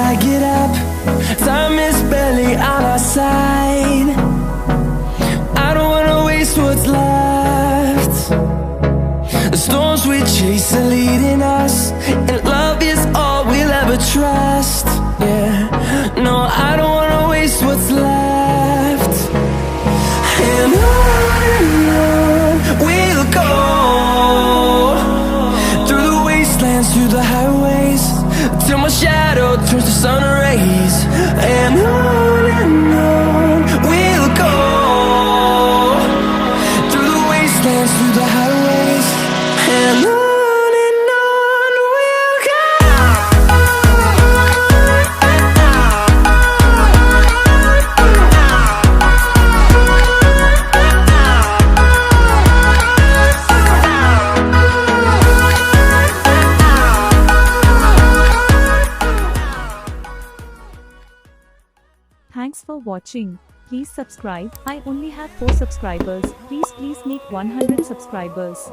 I get up, time is barely on our side. I don't wanna waste what's left. The storms we chase are leading us, and love is all we'll ever trust. Yeah, no, I don't wanna waste what's left. And on we'll go, through the wastelands, through the highways, till my shadow turns to sun rays. And on we'll go, through the wastelands, through the highways, and on we'll go. Thanks for watching. Please subscribe. I only have 4 subscribers. Please make 100 subscribers.